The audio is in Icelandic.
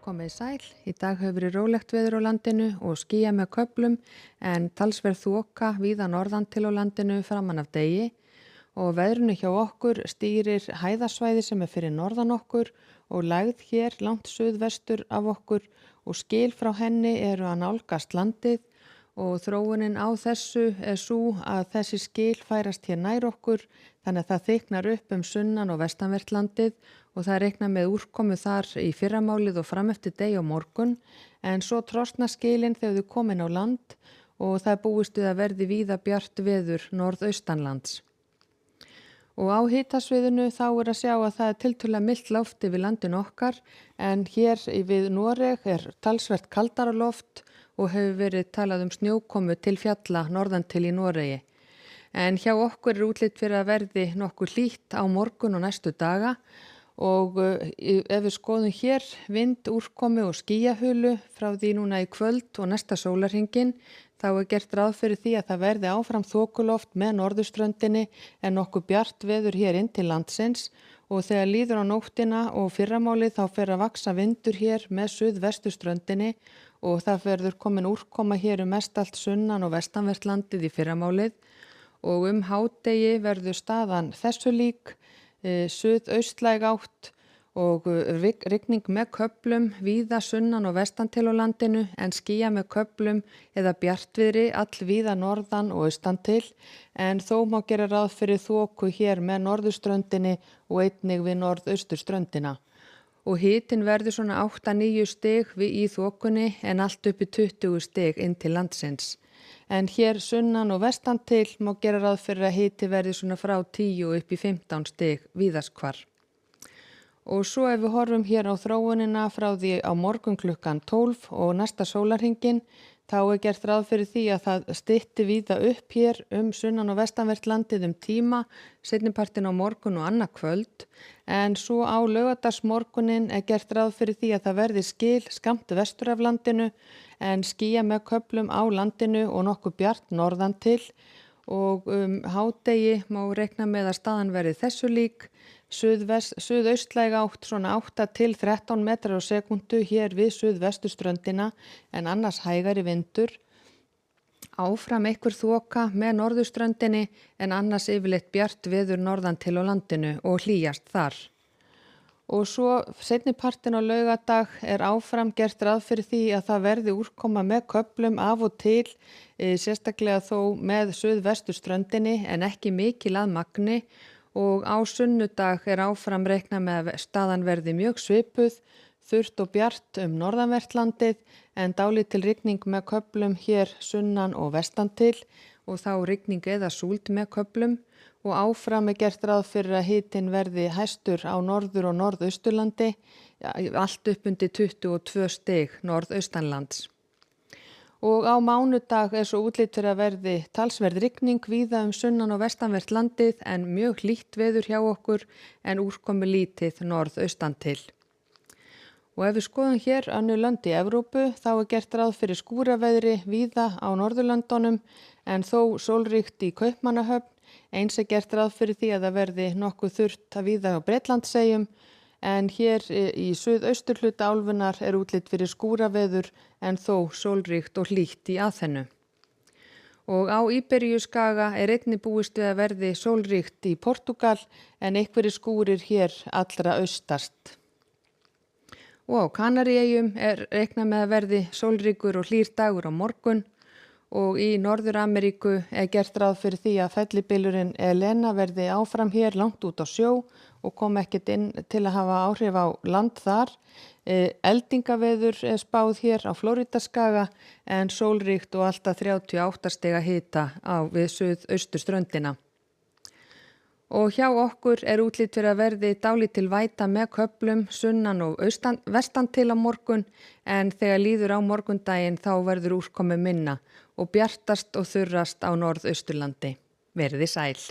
Komið sæl. Í dag hefur verið rólegt veður á landinu og skýja með köflum en talsverð þoka víða norðan til á landinu framan af degi og veðrunu hjá okkur stýrir hæðasvæði sem fyrir norðan okkur og lægð hér langt suðvestur af okkur og skil frá henni eru að nálgast landið og þróunin á þessu svo að þessi skil færast hér nær okkur þannig að það þyknar upp sunnan og vestanvert landið og það reikna með úrkomu þar í fyrramálið og fram eftir degi á morgun en svo trosna skilin þegar þau komin á land og það búist við að verði víða bjart veður norðaustanlands. Og á hitasviðinu þá að sjá að það tiltölulega milt loft yfir landinu okkar en hér við Noreg talsvert kaldara loft og hefur verið talað snjókomu til fjalla norðan til í Noregi. En hjá okkur útlit fyrir að verði nokkuð hlýtt á morgun og næstu daga og ef við skoðum hér vind, úrkomu og skýjahulu frá því núna í kvöld og næsta sólarhringinn þá gert ráð fyrir því að það verði áfram þokuloft með norðurströndinni en nokkuð bjart veður hér inn til landsins og þegar líður á nóttina og fyrramálið þá fer að vaxa vindur hér með suðvesturströndinni og það verður komin úrkoma hér mestallt sunnan og vestanvert landið í fyrramálið og hádegi verður staðan þessu lík, suðaustlæg átt og rigning með köflum víða sunnan og vestan til á landinu en skýja með köflum eða bjartviðri allvíða norðan og austan til en þó má gera ráð fyrir þoku hér með norðurströndinni og einnig við norðausturströndina. Og hitinn verður svona 8-9 stig í þokunni en allt upp í 20 stig inn til landsins. En hér sunnan og vestan til má gera ráð fyrir að hiti verði svona frá 10 upp í 15 stig víðast hvar. Og svo ef við horfum hér á þróunina frá því á morgun klukkan 12 og næsta sólarhringinn þá gert ráð fyrir því að það stytti víða upp hér sunnan og vestanvert landið tíma, seinnipartinn á morgun og annað kvöld en svo á laugardagsmorguninn gert ráð fyrir því að það verði skil skammt vestur af landinu en skýja með köflum á landinu og nokkuð bjart norðan til og hádegi má reikna með að staðan verði þessu lík, suðaustlæg átt svona 8-13 metrar á sekundu hér við suðvesturströndina en annars hægari vindur. Áfram einhver þoka með norðurströndinni en annars yfirleitt bjart veður norðan til á landinu og hlýjast þar. Og svo seinnipartinn á laugardag áfram gert ráð fyrir því að það verði úrkoma með köflum af og til, sérstaklega þó með suðvesturströndinni en ekki mikil að magni og á sunnudag áfram reikna með að staðan verði mjög svipuð, þurrt og bjart norðanvert landið en dálítil rigning með köflum hér sunnan og vestan til og þá rigning eða súld með köflum og áfram gert ráð fyrir að hitinn verði hæstur á norður og norðausturlandi, allt upp undir 22 stig norðaustanlands. Og á mánudag svo útlit fyrir að verði talsverð rigning víða sunnan og vestanvert landið en mjög hlýtt veður hjá okkur en úrkomu lítið norðaustan til. Og ef við skoðum hér önnur lönd í Evrópu þá gert ráð fyrir skúraveðri víða á Norðurlöndunum en þó sólríkt í Kaupmannahöfn, eins gert ráð fyrir því að það verði nokkuð þurrt að víða á Bretlandseyjum en hér í suðausturhluta álfunnar útlit fyrir skúraveður en þó sólríkt og hlýtt í Aþenu. Og á Íberíuskaga einnig búist við að verði sólríkt í Portúgal en einhverjir skúrir hér allra austast. Og á Kanaríeyjum reiknað með að verði sólríkur og hlýr dagur á morgun og í Norður-Ameríku gert ráð fyrir því að fellibylurinn Elena verði áfram hér langt út á sjó og kom ekkert inn til að hafa áhrif á land þar. Eldingaveður spáð hér á Flórídaskaga en sólríkt og alltaf 38 stiga hita við suðausturströndina. Og hjá okkur útlit fyrir að verði dálítil væta með köflum sunnan og vestan til á morgun en þegar líður á morgundaginn þá verður úrkomu minna og bjartast og þurrast á norðausturlandi. Verið sæl.